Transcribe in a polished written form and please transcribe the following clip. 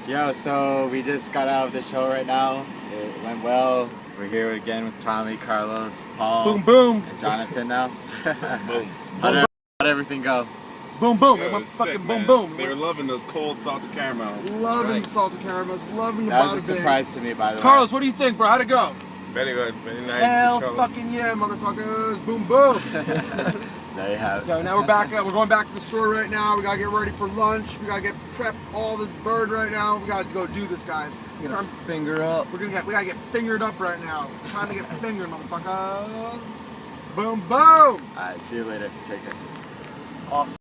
Yo, so we just got out of the show right now. It went well. We're here again with Tommy, Carlos, Paul, Boom, boom. and Jonathan now. Boom. How'd everything go? Boom, boom. Yo, It went it's fucking sick, boom, man. boom. They were loving those cold salted caramels. Loving Right. the salted caramels, loving the That was a bada bing. surprise to me, by the way. Carlos, what do you think, bro? How'd it go? Very good. Very nice. Hell Good show. fucking yeah, motherfuckers. Boom, boom. There you have it. Yo, now we're back. We're going back to the store right now. We gotta get ready for lunch. We gotta get prep all this bird right now. We gotta go do this, guys. We're gonna finger up. We gotta get fingered up right now. Time to get fingered, motherfuckers. Boom, boom. Alright, see you later. Take care. Awesome.